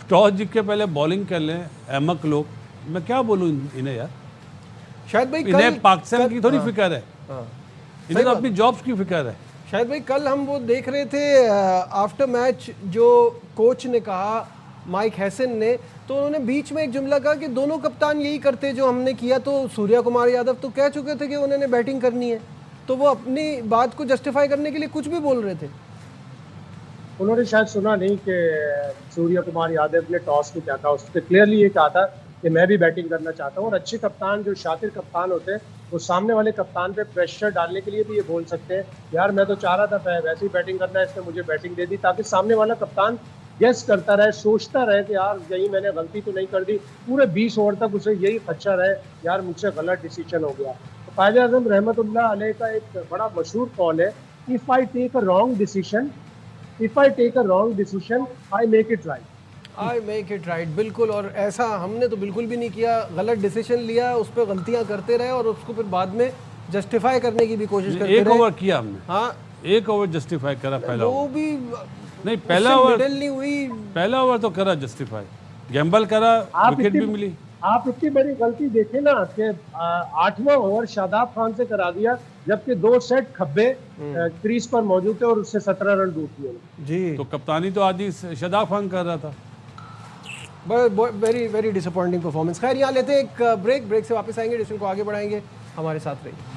टॉस जीत के पहले बॉलिंग कर लें अहमक लोग, मैं क्या बोलूँ इन्हें यार। शायद भाई इन्हें पाकिस्तान की थोड़ी फिक्र है, इन्हें तो अपनी जॉब्स की फिक्र है। शायद भाई कल हम वो देख रहे थे आफ्टर मैच, जो कोच ने कहा माइक हैसन ने, तो उन्होंने बीच में एक जुमला कहा कि दोनों कप्तान यही करते जो हमने किया। तो सूर्या कुमार यादव तो कह चुके थे कि उन्होंने बैटिंग करनी है, तो वो अपनी बात को जस्टिफाई करने के लिए कुछ भी बोल रहे थे। उन्होंने शायद सुना नहीं कि सूर्या कुमार यादव ने टॉस में क्या कहा। उसने क्लियरली ये कहा था कि मैं भी बैटिंग करना चाहता हूँ। और अच्छे कप्तान, जो शातिर कप्तान होते हैं, वो सामने वाले कप्तान पे प्रेशर डालने के लिए भी ये बोल सकते हैं, यार मैं तो चाह रहा था वैसे ही बैटिंग करना है, इसने मुझे बैटिंग दे दी, ताकि सामने वाला कप्तान गेस करता रहे, सोचता रहे कि यार यही मैंने गलती तो नहीं कर दी। पूरे 20 ओवर तक उसे यही खदशा रहे, यार मुझसे गलत डिसीजन हो गया। तो कायद आज़म रहमतुल्लाह अलैह का एक बड़ा मशहूर कॉल है, if I take a wrong decision, I make it right. I make it right, बिल्कुल। और ऐसा हमने तो बिल्कुल भी नहीं किया, गलत डिसीजन लिया, उस पर गलतियां करते रहे और उसको फिर बाद में जस्टिफाई करने की भी कोशिश करते रहे। एक ओवर किया हमने, हाँ, एक ओवर जस्टिफाई करा पहला वो ओवर। भी नहीं, पहला ओवर मिडल नहीं हुई। पहला ओवर तो करा जस्टिफाई, गैम्बल करा, विकेट भी मिली। आप इतनी बड़ी गलती देखे ना कि 8वां ओवर शादाब खान से करा दिया, जबकि 2 सेट खब्बे क्रीज पर मौजूद थे और उससे 17 रन डूब दिए जी। तो कप्तानी तो आदि शादाब खान कर रहा था। Very very disappointing performance. खैर, यहाँ लेते हैं एक ब्रेक से वापस आएंगे, डिस्कशन को आगे बढ़ाएंगे, हमारे साथ रहिए।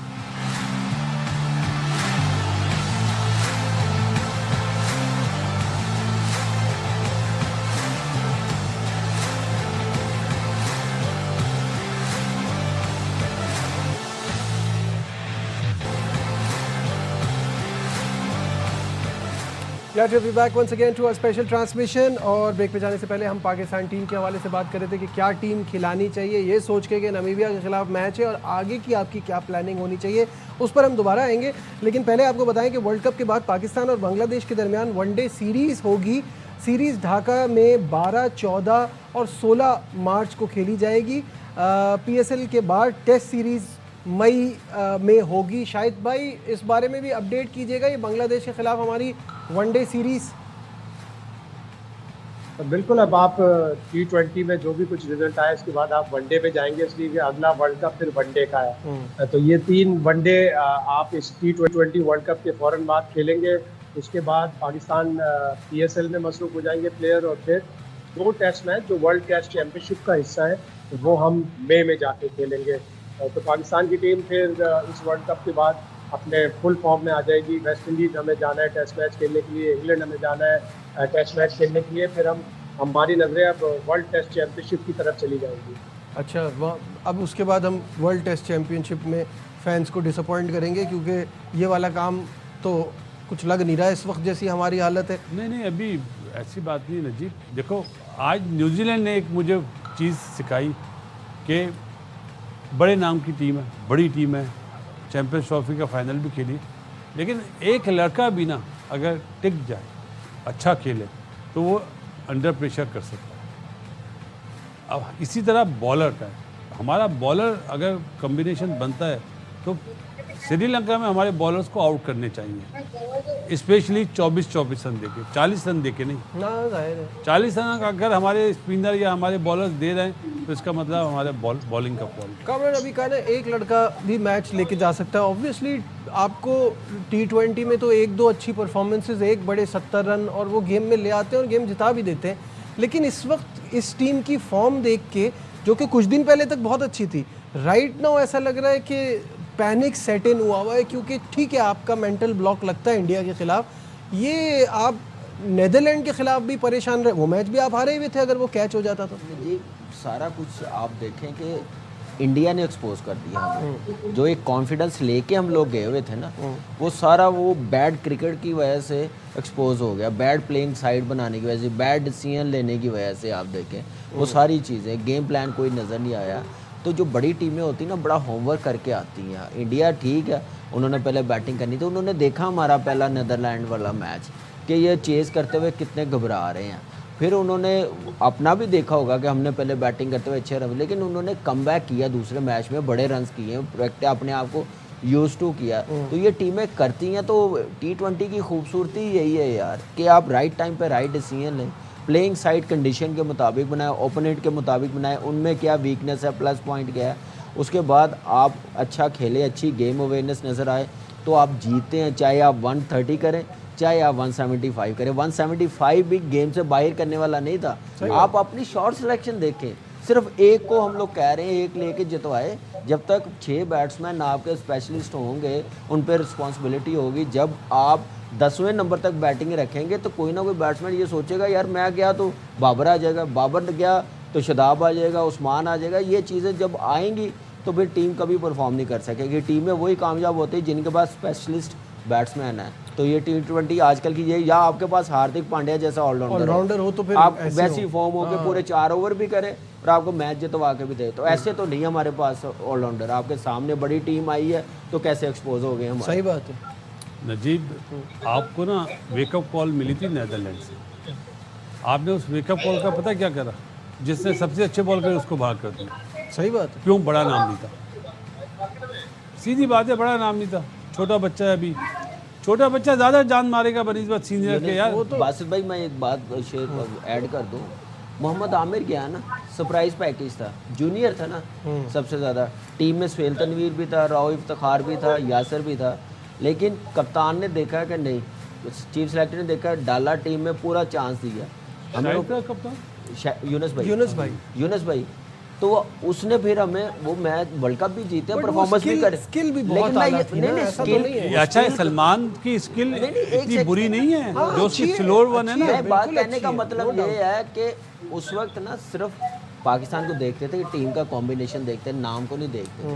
Glad to be back once again to a special transmission। और ब्रेक पे जाने से पहले हम पाकिस्तान टीम के हवाले से बात कर रहे थे कि क्या टीम खिलानी चाहिए, ये सोच के कि नामीबिया के खिलाफ मैच है और आगे की आपकी क्या प्लानिंग होनी चाहिए, उस पर हम दोबारा आएंगे। लेकिन पहले आपको बताएं कि वर्ल्ड कप के बाद पाकिस्तान और बांग्लादेश के दरमियान वनडे सीरीज़ होगी। सीरीज़ ढाका में 12, 14 और 16 मार्च को खेली जाएगी। PSL के बाद टेस्ट सीरीज़ मई में होगी। शाहिद भाई, इस बारे में भी अपडेट कीजिएगा, ये बांग्लादेश के खिलाफ हमारी वनडे सीरीज़। बिल्कुल, अब आप T20 में जो भी कुछ रिजल्ट आए उसके बाद आप वनडे पे जाएंगे, इसलिए कि अगला वर्ल्ड कप फिर वनडे का है। तो ये 3 वनडे आप इस T20 वर्ल्ड कप के फ़ौरन बाद खेलेंगे। उसके बाद पाकिस्तान PSL में मसरूफ़ हो जाएंगे प्लेयर, और फिर 2 टेस्ट मैच जो वर्ल्ड टेस्ट चैम्पियनशिप का हिस्सा है वो हम मई में जाके खेलेंगे। तो पाकिस्तान की टीम फिर इस वर्ल्ड कप के बाद अपने फुल फॉर्म में आ जाएगी। वेस्ट इंडीज़ हमें जाना है टेस्ट मैच खेलने के लिए, इंग्लैंड हमें जाना है टेस्ट मैच खेलने के लिए, फिर हमारी नज़रें अब वर्ल्ड टेस्ट चैम्पियनशिप की तरफ चली जाएंगी। अच्छा, अब उसके बाद हम वर्ल्ड टेस्ट चैम्पियनशिप में फैंस को डिसअपॉइंट करेंगे, क्योंकि ये वाला काम तो कुछ लग नहीं रहा है इस वक्त जैसी हमारी हालत है। नहीं, अभी ऐसी बात नहीं नजीब। देखो, आज न्यूजीलैंड ने एक मुझे चीज़ सिखाई कि बड़े नाम की टीम है, बड़ी टीम है, चैम्पियंस ट्रॉफी का फाइनल भी खेली, लेकिन एक लड़का भी ना अगर टिक जाए, अच्छा खेले, तो वो अंडर प्रेशर कर सकता है। अब इसी तरह बॉलर का है, हमारा बॉलर अगर कॉम्बिनेशन बनता है तो श्रीलंका में हमारे बॉलर्स को आउट करने चाहिए, स्पेशली 24-24 रन देके, 40 रन देके नहीं ना, जाहिर है 40 रन अगर हमारे स्पिनर या हमारे बॉलर्स दे रहे हैं तो इसका मतलब हमारे बॉलिंग का क्वालिटी। कामरान, अभी कहा ना एक लड़का भी मैच लेके जा सकता है। ऑब्वियसली आपको T20 में तो 1-2 अच्छी परफॉर्मेंसेज, एक बड़े 70 रन और वो गेम में ले आते हैं और गेम जिता भी देते हैं। लेकिन इस वक्त इस टीम की फॉर्म देख के, जो कि कुछ दिन पहले तक बहुत अच्छी थी, राइट नाउ ऐसा लग रहा है कि पैनिक सेट इन हुआ है। क्योंकि ठीक है, आपका मेंटल ब्लॉक लगता है इंडिया के खिलाफ, ये आप नेदरलैंड के खिलाफ भी परेशान रहे, वो मैच भी आप हारे हुए थे अगर वो कैच हो जाता तो। जी, सारा कुछ आप देखें कि इंडिया ने एक्सपोज कर दिया हमें। जो एक कॉन्फिडेंस लेके हम लोग गए हुए थे ना, वो सारा वो बैड क्रिकेट की वजह से एक्सपोज हो गया, बैड प्लेइंग साइड बनाने की वजह से, बैड डिसीजन लेने की वजह से। आप देखें वो सारी चीज़ें, गेम प्लान कोई नज़र नहीं आया। तो जो बड़ी टीमें होती ना, बड़ा होमवर्क करके आती हैं। इंडिया ठीक है, उन्होंने पहले बैटिंग करनी थी, उन्होंने देखा हमारा पहला नीदरलैंड वाला मैच कि ये चेज़ करते हुए कितने घबरा रहे हैं। फिर उन्होंने अपना भी देखा होगा कि हमने पहले बैटिंग करते हुए अच्छे रन, लेकिन उन्होंने कमबैक किया दूसरे मैच में, बड़े रन्स किए, अपने आप को यूज टू किया। तो ये टीमें करती हैं। तो T20 की खूबसूरती यही है यार कि आप राइट टाइम पे राइट डिसीजन लें, प्लेइंग साइड कंडीशन के मुताबिक बनाए, ओपोनेंट के मुताबिक बनाए, उनमें क्या वीकनेस है, प्लस पॉइंट क्या है, उसके बाद आप अच्छा खेलें, अच्छी गेम अवेयरनेस नज़र आए तो आप जीतते हैं। चाहे आप 130 करें, चाहे आप 175 करें। 175 भी गेम से बाहर करने वाला नहीं था। आप अपनी शॉट सिलेक्शन देखें, सिर्फ एक को हम लोग कह रहे हैं एक लेके जितवाए। जब तक 6 बैट्समैन आपके स्पेशलिस्ट होंगे, उन पर रिस्पॉन्सिबिलिटी होगी। जब आप 10वें नंबर तक बैटिंग रखेंगे तो कोई ना कोई बैट्समैन ये सोचेगा यार मैं गया तो बाबर आ जाएगा, बाबर गया तो शादाब आ जाएगा, उस्मान आ जाएगा। ये चीज़ें जब आएंगी तो फिर टीम कभी परफॉर्म नहीं कर सकेगी। टीम में वही कामयाब होती है जिनके पास स्पेशलिस्ट बैट्समैन है। तो ये T20 आजकल की ये, या आपके पास हार्दिक पांड्या जैसा ऑलराउंडर हो तो फिर आप वैसी फॉर्म हो के पूरे 4 ओवर भी करें और आपको मैच जितवा के भी दे। तो ऐसे तो नहीं हमारे पास ऑलराउंडर। आपके सामने बड़ी टीम आई है तो कैसे एक्सपोज हो गए हम। सही बात है नजीब, आपको ना वेकअप कॉल मिली थी नेदरलैंड से, आपने उस वेकअप कॉल का पता क्या करा? जिसने सबसे अच्छे बॉल करे उसको बाहर कर दिया। सही बात है। क्यों? बड़ा नाम नहीं था, सीधी बात है, बड़ा नाम नहीं था, छोटा बच्चा है। अभी छोटा बच्चा ज़्यादा जान मारेगा बनिस्बत सीनियर के यार। वो तो बासित भाई, मैं एक बात ऐड कर दूं, मोहम्मद आमिर गया ना, सरप्राइज पैकेज था, जूनियर था ना सबसे ज़्यादा। टीम में सुहेल तनवीर भी था, राव इफ्तिखार भी था, यासर भी था, लेकिन कप्तान ने देखा कि नहीं, चीफ सेलेक्टर ने देखा, डाला टीम में, पूरा चांस दिया हमें। यूनुस भाई तो उसने फिर हमें वो मैच वर्ल्ड कप भी जीते, परफॉर्मेंस भी करे, स्किल भी बहुत आला थी ना, ऐसा तो नहीं है। अच्छा है, सलमान की स्किल इतनी बुरी नहीं है, जो उसकी फ्लोर वन है ना। बात कहने का मतलब ये है कि उस वक्त ना सिर्फ पाकिस्तान को देखते थे कि टीम का कॉम्बिनेशन देखते थे, नाम को नहीं देखते थे।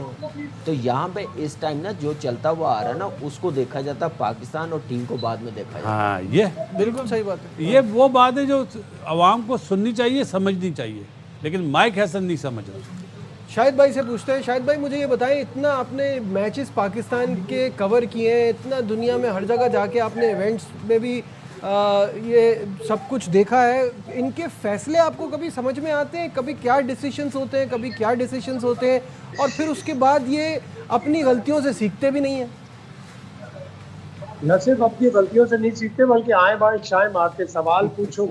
तो यहाँ पे इस टाइम ना जो चलता हुआ आ रहा है ना उसको देखा जाता है पाकिस्तान, और टीम को बाद में देखा जाता है। हाँ, ये बिल्कुल सही बात है। ये वो बात है जो आवाम को सुननी चाहिए, समझनी चाहिए, लेकिन माइक हैसन नहीं समझ रहा। शाहिद भाई से पूछते हैं। शाहिद भाई, मुझे ये बताएं, इतना आपने मैचेस पाकिस्तान के कवर किए हैं, इतना दुनिया में हर जगह जाके आपने इवेंट्स में भी ये सब कुछ देखा है, इनके फैसले आपको कभी समझ में आते हैं? कभी क्या डिसीशंस होते हैं, कभी क्या डिसीशंस होते हैं, और फिर उसके बाद ये अपनी गलतियों से सीखते भी नहीं हैं? न सिर्फ अपनी गलतियों से नहीं सीखते बल्कि आए बाएं शाएं मारते। सवाल पूछो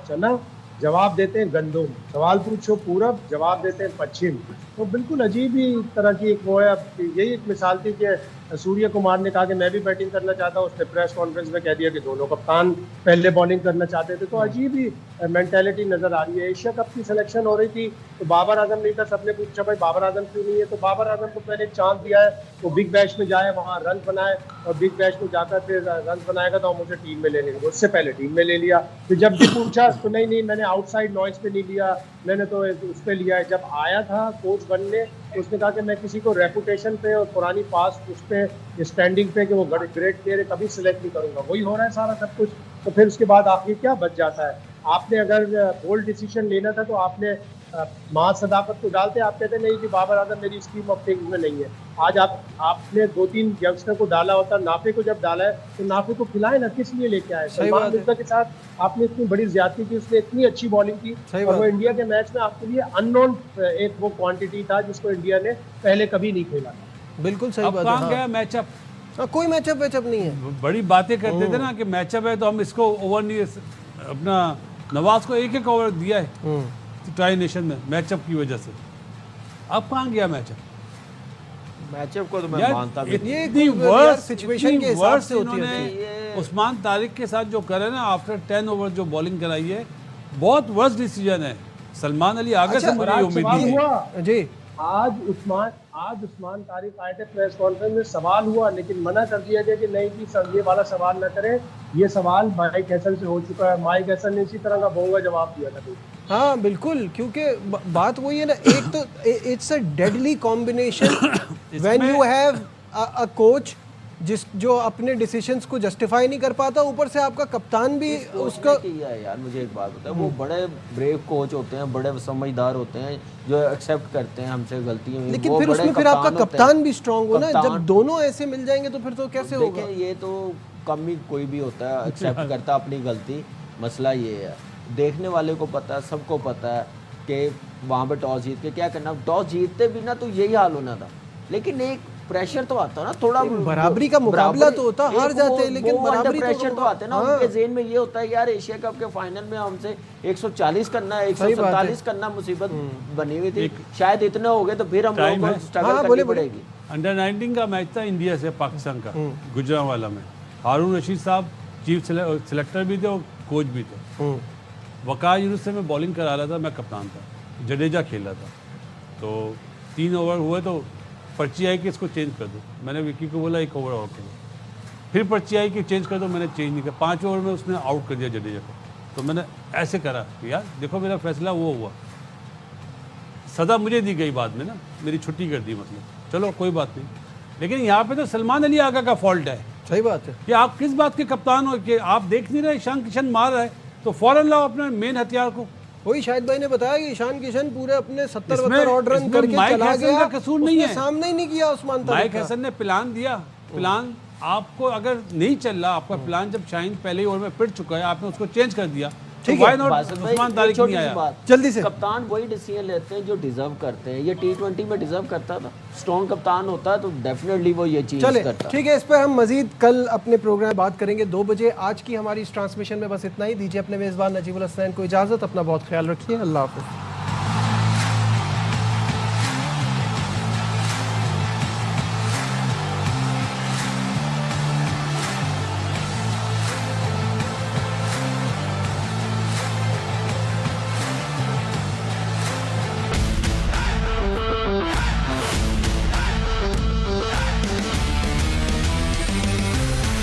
चना, जवाब देते हैं गंदुम। सवाल पूछो पूरब, जवाब देते हैं पश्चिम। तो बिल्कुल अजीब ही तरह की एक वो है। अब यही एक मिसाल थी कि सूर्य कुमार ने कहा कि मैं भी बैटिंग करना चाहता हूँ, उसने प्रेस कॉन्फ्रेंस में कह दिया कि दोनों कप्तान पहले बॉलिंग करना चाहते थे। तो अजीब ही मेंटालिटी नज़र आ रही है। एशिया कप की सिलेक्शन हो रही थी तो बाबर आजम नहीं था, सबने पूछा भाई बाबर आजम क्यों नहीं है, तो बाबर आजम को पहले एक चांस दिया है, वो बिग बैश में जाए, वहाँ रन बनाए, और बिग बैश में जाकर फिर रन बनाएगा तो हम उसे टीम में ले लेंगे। उससे पहले टीम में ले लिया। फिर जब भी पूछा तो नहीं मैंने आउटसाइड नॉइस पे नहीं लिया, मैंने तो उस पर लिया है। जब आया था कोच बनने तो उसने कहा कि मैं किसी को रेपुटेशन पे और पुरानी पास उस पर स्टैंडिंग पे कि वो ग्रेट प्लेयर है कभी सिलेक्ट नहीं करूंगा। वही हो रहा है सारा सब कुछ। तो फिर उसके बाद आखिर क्या बच जाता है? आपने अगर बोल्ड डिसीजन लेना था तो आपने मां सदाकत को डालते। आप कहते नहीं कि बाबर आजम मेरी स्कीम ऑफ थिंग्स में नहीं है। आज आपने 2-3 यंगस्टर को डाला होता। नाफे को जब डाला है तो नाफे को खिलाए ना, किस लिए लेके आए? सलमान मिर्जा के साथ आपने इतनी बड़ी ज्यादती की, उसने इतनी अच्छी बॉलिंग की, और वो इंडिया के मैच में आपके लिए अननोन एक वो क्वांटिटी था जिसको इंडिया ने पहले कभी नहीं खेला। बिल्कुल सही बात है। कहाँ गया मैचअप? कोई मैचअप नहीं है। बड़ी बातें करते थे ना कि मैचअप है तो हम इसको ओवर नहीं, अपना नवाज को एक ओवर दिया है ट्राई नेशन में मैचअप की वजह से। अब कहाँ गया मैचअप को तो मैं मानता भी ये इतनी वर्स्ट सिचुएशन के हिसाब से होती है। उस्मान तारिक के साथ जो करे ना आफ्टर 10 ओवर जो बॉलिंग कराई है, बहुत वर्स्ट डिसीजन है। सलमान अली आगे से मुझे उम्मीद नहीं है जी। आज उस्मान तारिक आए थे प्रेस कॉन्फ्रेंस में, सवाल हुआ लेकिन मना कर दिया गया कि नहीं कि सर ये वाला सवाल ना करें, ये सवाल माइक हैसन से हो चुका है। माइक हैसन ने इसी तरह का बोंगा जवाब दिया था। हाँ बिल्कुल, क्योंकि बात वही है ना, एक तो it's a deadly combination when you have a coach जो अपने डिसीजंस को जस्टिफाई नहीं कर पाता, ऊपर से आपका कप्तान भी उसका किया है। यार मुझे एक बात बताओ, वो बड़े ब्रेव कोच होते हैं, बड़े समझदार होते हैं जो एक्सेप्ट करते हैं हमसे गलतियां, लेकिन फिर उसमें फिर आपका कप्तान भी स्ट्रांग हो ना। जब दोनों ऐसे मिल जाएंगे तो फिर तो कैसे होगा? ये तो कम ही कोई भी होता है एक्सेप्ट करता अपनी गलती। मसला ये है, देखने वाले को पता है, सबको पता है कि वहाँ पे टॉस जीत के क्या करना। टॉस जीतते भी ना तो यही हाल होना था, लेकिन एक प्रेशर तो आता ना, थोड़ा बराबरी का मुकाबला तो होता, हार जाते हैं लेकिन बराबरी प्रेशर तो आते ना। उनके ज़हन में ये होता है यार एशिया कप के फाइनल में हमसे 140 करना है, 147 करना, मुसीबत बनी हुई थी। शायद इतने हो गए तो फिर हम लोगों को स्ट्रगल करनी पड़ेगी। अंडर 19 का मैच था इंडिया से पाकिस्तान का गुजरांवाला में। हारून रशीद साहब चीफ सिलेक्टर भी थे और कोच भी थे। वकार यूनुस से मैं बॉलिंग करा रहा था, मैं कप्तान था, जडेजा खेला था। तो 3 ओवर हुए तो पर्ची आई कि इसको चेंज कर दो। मैंने विकी को बोला 1 ओवर और खेलो। फिर पर्ची आई कि चेंज कर दो, मैंने चेंज नहीं किया। 5 ओवर में उसने आउट कर दिया जडेजा को। तो मैंने ऐसे करा कि यार देखो मेरा फैसला वो हुआ, सदा मुझे दी गई बाद में ना, मेरी छुट्टी कर दी, मतलब चलो कोई बात नहीं। लेकिन यहाँ पे तो सलमान अली आगा का फॉल्ट है। सही बात है कि आप किस बात के कप्तान हो कि आप देख नहीं रहे ईशान किशन मार रहा है तो फौरन लाओ अपने मेन हथियार को। वही शाहिद भाई ने बताया कि ईशान किशन पूरे अपने 70-72 ऑर्डर रन करके चला गया, कसूर नहीं है, सामने ही नहीं किया उस्मान तारिक। माइक हैसन ने प्लान दिया। प्लान आपको अगर नहीं चल रहा, आपका प्लान जब शाहीन पहले ओवर में पिट चुका है, आपने उसको चेंज कर दिया, ठीक है। उस्मान तारिक नहीं आया। जल्दी से कप्तान वही डिसीजन लेते हैं जो डिजर्व करते हैं। ये T20 में डिजर्व करता था, स्ट्रॉन्ग कप्तान होता है तो डेफिनेटली वो ये चीज करता। ठीक है, इस पर हम मजीद कल अपने प्रोग्राम बात करेंगे 2 बजे। आज की हमारी इस ट्रांसमिशन में बस इतना ही। दीजिए अपने मेजबान नजीबुल हसनैन को इजाजत। अपना बहुत ख्याल रखिए। अल्लाह हाफिज़।